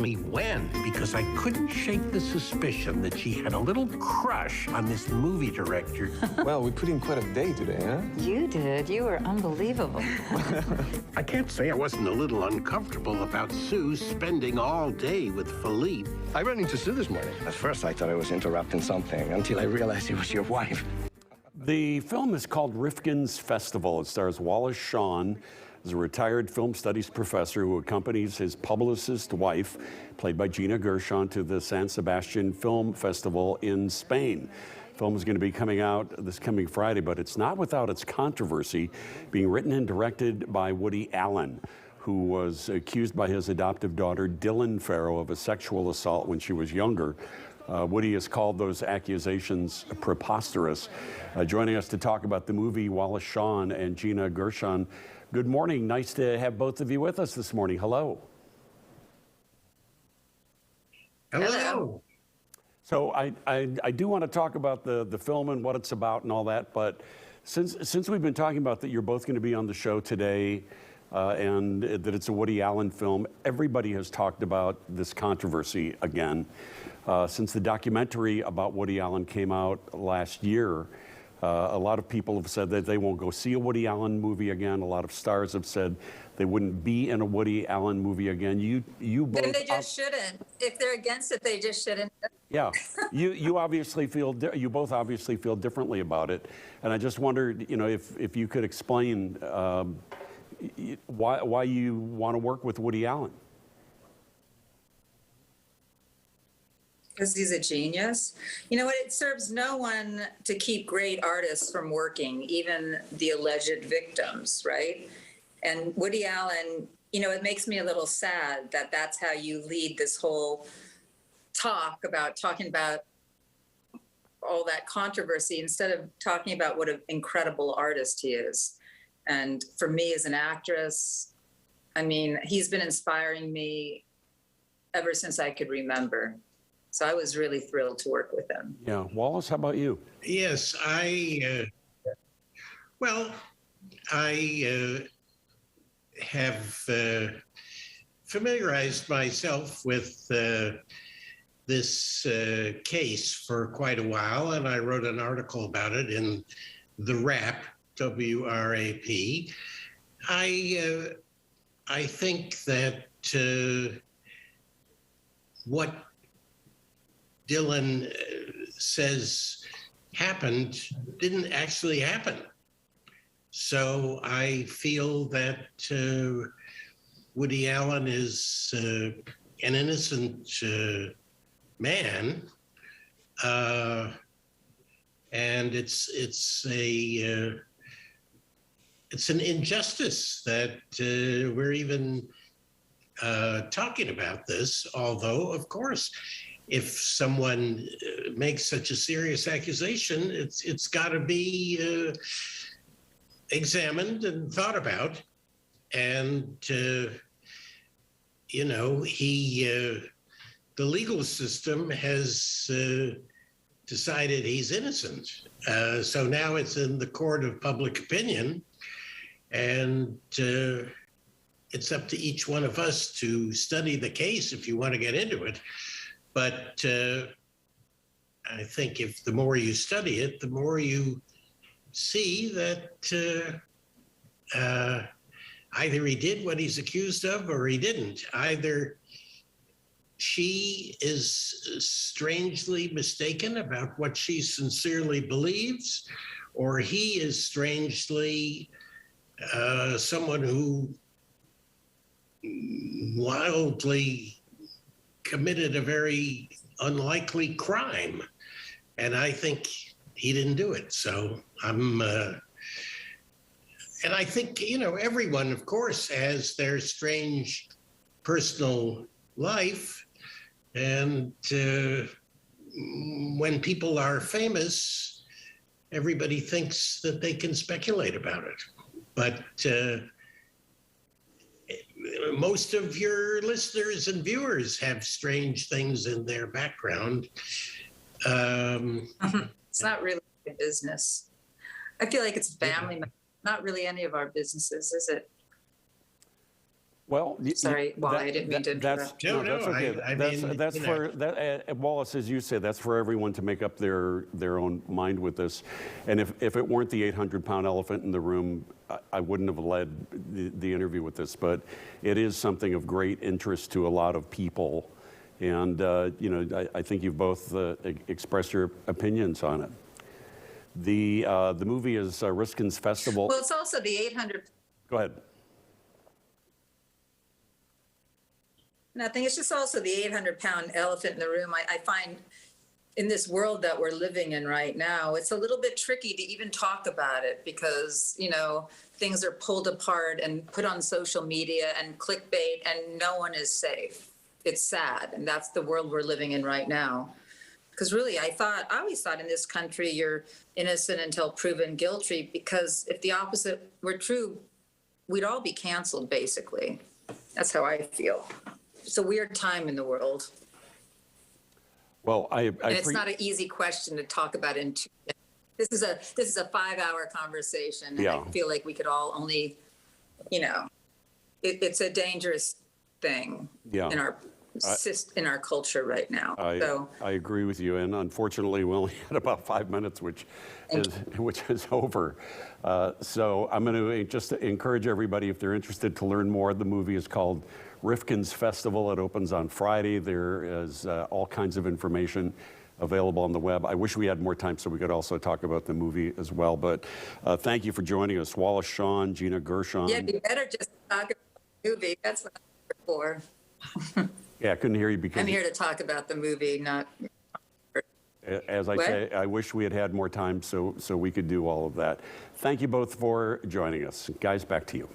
me when, because I couldn't shake the suspicion that she had a little crush on this movie director. Well, we put in quite a day today, huh? You did. You were unbelievable. I can't say I wasn't a little uncomfortable about Sue spending all day with Philippe. I ran into Sue this morning. At first, I thought I was interrupting something until I realized it was your wife. The film is called Rifkin's Festival. It stars Wallace Shawn as a retired film studies professor who accompanies his publicist wife, played by Gina Gershon, to the San Sebastian Film Festival in Spain. The film is going to be coming out this coming Friday, but it's not without its controversy, being written and directed by Woody Allen, who was accused by his adoptive daughter, Dylan Farrow, of a sexual assault when she was younger. Woody has called those accusations preposterous. Joining us to talk about the movie, Wallace Shawn and Gina Gershon. Good morning. Nice to have both of you with us this morning. Hello. Hello. So I do want to talk about the film and what it's about and all that, but since we've been talking about that you're both going to be on the show today, and that it's a Woody Allen film, everybody has talked about this controversy again. Since the documentary about Woody Allen came out last year, a lot of people have said that they won't go see a Woody Allen movie again. A lot of stars have said they wouldn't be in a Woody Allen movie again. You both. Then they just shouldn't. If they're against it, they just shouldn't. Yeah, you both obviously feel differently about it, and I just wondered, if you could explain why you want to work with Woody Allen. Because he's a genius. You know what? It serves no one to keep great artists from working, even the alleged victims, right? And Woody Allen, it makes me a little sad that that's how you lead this whole talking about all that controversy instead of talking about what an incredible artist he is. And for me as an actress, he's been inspiring me ever since I could remember. So I was really thrilled to work with him. Yeah. Wallace, how about you? Yes, I have familiarized myself with this case for quite a while, and I wrote an article about it in The Wrap, WRAP. I think that what Dylan says happened didn't actually happen. So I feel that Woody Allen is an innocent man, and it's an injustice that we're even talking about this. Although, of course, if someone makes such a serious accusation, it's got to be examined and thought about. And the legal system has decided he's innocent. So now it's in the court of public opinion, and it's up to each one of us to study the case if you want to get into it. But I think if the more you study it, the more you see that either he did what he's accused of or he didn't. Either she is strangely mistaken about what she sincerely believes, or he is strangely someone who wildly committed a very unlikely crime. And I think he didn't do it. So and I think, everyone, of course, has their strange personal life. And when people are famous, everybody thinks that they can speculate about it. But most of your listeners and viewers have strange things in their background. It's not really a business. I feel like it's family, not really any of our businesses, is it? Well, Sorry, Wally, I didn't mean to interrupt. No, that's no, okay. I that's mean, that's you know. for that, Wallace, as you say, that's for everyone to make up their own mind with this. And if it weren't the 800-pound elephant in the room, I wouldn't have led the interview with this. But it is something of great interest to a lot of people, and you know, I think you've both expressed your opinions on it. The movie is Rifkin's Festival. Well, it's also the 800. Go ahead. Nothing. It's just also the 800-pound elephant in the room. I find in this world that we're living in right now, it's a little bit tricky to even talk about it because, you know, things are pulled apart and put on social media and clickbait and no one is safe. It's sad. And that's the world we're living in right now. Because really, I always thought in this country, you're innocent until proven guilty, because if the opposite were true, we'd all be canceled, basically. That's how I feel. It's a weird time in the world. Well, And it's not an easy question to talk about in 2 minutes. This is a 5-hour conversation. And Yeah. I feel like we could all only, you know, it's a dangerous thing Yeah. in our culture right now. So I agree with you, and unfortunately, we only had about 5 minutes, which is over. So I'm going to just encourage everybody, if they're interested to learn more. The movie is called Rifkin's Festival. It opens on Friday. There is all kinds of information available on the web. I wish we had more time so we could also talk about the movie as well. But thank you for joining us, Wallace Shawn, Gina Gershon. yeah, you better just talk about the movie. That's what I'm here for. Yeah, I couldn't hear you because I'm here to talk about the movie, not. as I What? say, I wish we had had more time so we could do all of that. Thank you both for joining us. Guys, back to you.